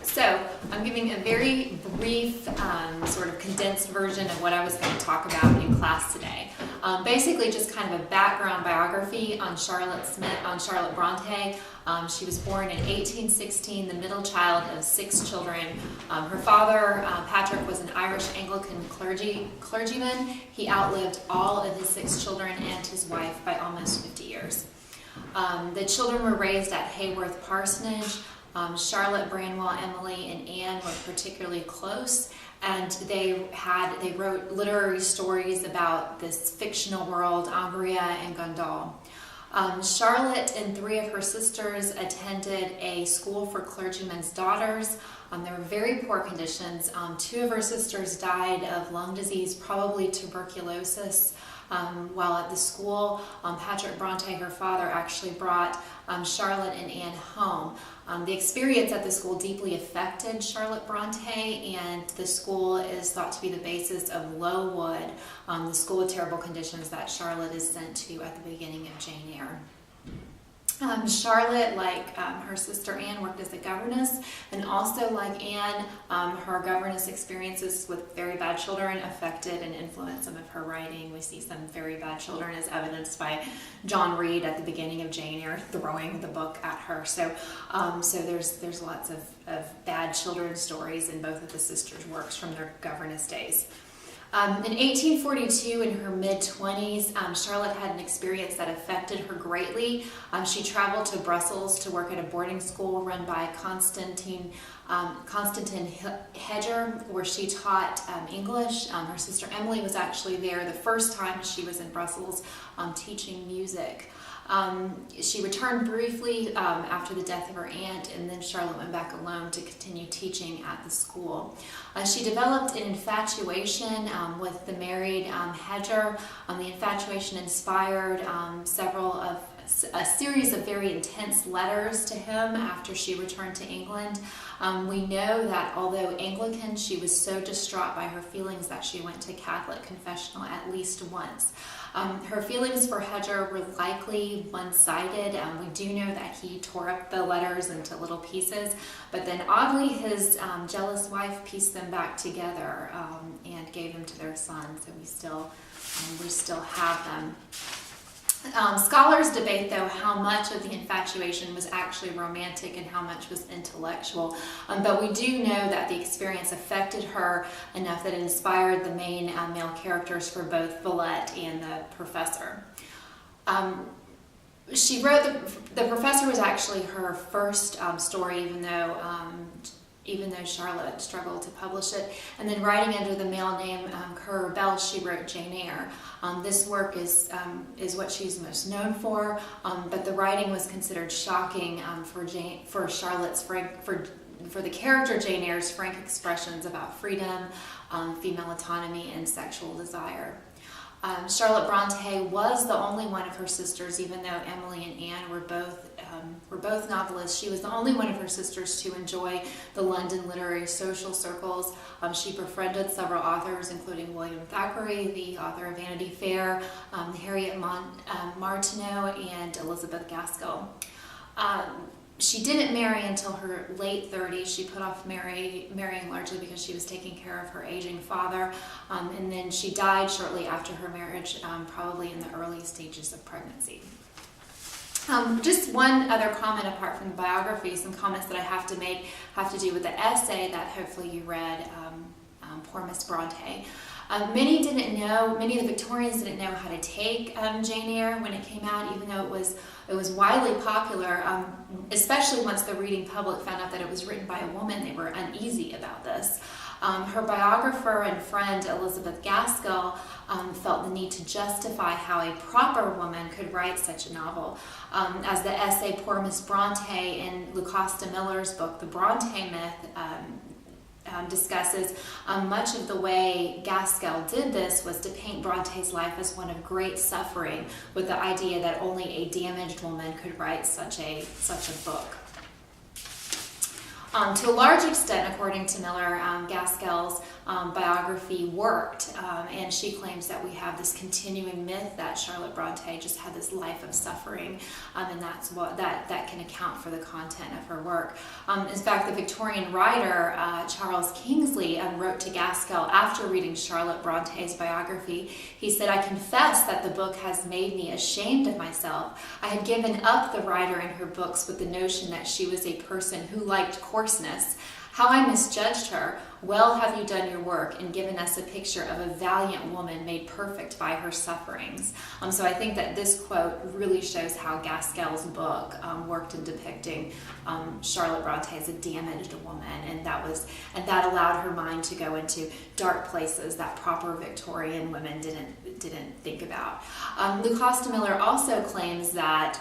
So I'm giving a very brief, sort of condensed version of what I was going to talk about in class today. Basically just kind of a background biography on Charlotte Bronte. She was born in 1816, the middle child of 6 children. Her father, Patrick, was an Irish Anglican clergyman. He outlived all of his 6 children and his wife by almost 50 years. The children were raised at Haworth Parsonage. Charlotte, Branwell, Emily, and Anne were particularly close, and they wrote literary stories about this fictional world, Angria and Gondal. Charlotte and 3 of her sisters attended a school for clergymen's daughters. There were very poor conditions. 2 of her sisters died of lung disease, probably tuberculosis. While at the school, Patrick Bronte, her father, actually brought Charlotte and Anne home. The experience at the school deeply affected Charlotte Bronte, and the school is thought to be the basis of Lowood, the school with terrible conditions that Charlotte is sent to at the beginning of Jane Eyre. Charlotte, like her sister Anne, worked as a governess, and also like Anne, her governess experiences with very bad children affected and influenced some of her writing. We see some very bad children as evidenced by John Reed at the beginning of Jane Eyre throwing the book at her. So there's lots of bad children's stories in both of the sisters' works from their governess days. In 1842, in her mid-20s, Charlotte had an experience that affected her greatly. She traveled to Brussels to work at a boarding school run by Constantine Hedger, where she taught English. Her sister Emily was actually there the first time she was in Brussels teaching music. She returned briefly after the death of her aunt, and then Charlotte went back alone to continue teaching at the school. She developed an infatuation with the married Hedger. The infatuation inspired a series of very intense letters to him after she returned to England. We know that although Anglican, she was so distraught by her feelings that she went to Catholic confessional at least once. Her feelings for Hedger were likely one-sided. We do know that he tore up the letters into little pieces, but then oddly his jealous wife pieced them back together and gave them to their son, so we still have them. Scholars debate, though, how much of the infatuation was actually romantic and how much was intellectual, but we do know that the experience affected her enough that it inspired the main male characters for both Villette and the professor. She wrote the professor was actually her first story, even though Charlotte struggled to publish it. And then writing under the male name Currer Bell, she wrote Jane Eyre. This work is what she's most known for, but the writing was considered shocking for the character Jane Eyre's frank expressions about freedom, female autonomy, and sexual desire. Charlotte Bronte was the only one of her sisters, even though Emily and Anne were both novelists. She was the only one of her sisters to enjoy the London literary social circles. She befriended several authors, including William Thackeray, the author of Vanity Fair, Harriet Martineau, and Elizabeth Gaskell. She didn't marry until her late 30s. She put off marrying largely because she was taking care of her aging father, and then she died shortly after her marriage, probably in the early stages of pregnancy. Just one other comment apart from the biography, some comments that I have to make have to do with the essay that hopefully you read, Poor Miss Bronte. Many of the Victorians didn't know how to take Jane Eyre when it came out, even though it was widely popular, especially once the reading public found out that it was written by a woman. They were uneasy about this. Her biographer and friend Elizabeth Gaskell felt the need to justify how a proper woman could write such a novel. As the essay Poor Miss Bronte in Lucasta Miller's book, The Bronte Myth, discusses, much of the way Gaskell did this was to paint Bronte's life as one of great suffering, with the idea that only a damaged woman could write such a book. To a large extent, according to Miller, Gaskell's biography worked, and she claims that we have this continuing myth that Charlotte Bronte just had this life of suffering, and that's what that can account for the content of her work. In fact, the Victorian writer Charles Kingsley wrote to Gaskell after reading Charlotte Bronte's biography. He said, "I confess that the book has made me ashamed of myself. I had given up the writer in her books with the notion that she was a person who liked coarseness. How I misjudged her. Well have you done your work and given us a picture of a valiant woman made perfect by her sufferings." So I think that this quote really shows how Gaskell's book worked in depicting Charlotte Bronte as a damaged woman, and that allowed her mind to go into dark places that proper Victorian women didn't think about. Lucasta Miller also claims that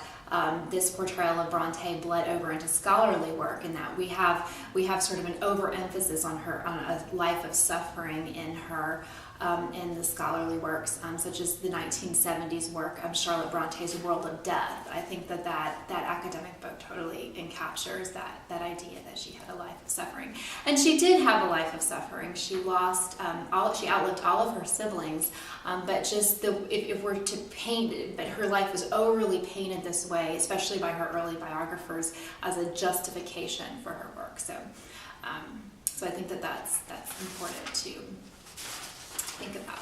this portrayal of Bronte bled over into scholarly work, and that we have sort of an overemphasis on a life of suffering in her in the scholarly works, such as the 1970s work of Charlotte Bronte's World of Death. I think that academic book totally encaptures that idea that she had a life of suffering, and she did have a life of suffering. She lost she outlived all of her siblings, but just if we're to paint it, but her life was overly painted this way, especially by her early biographers, as a justification for her work. So I think that's important to think about.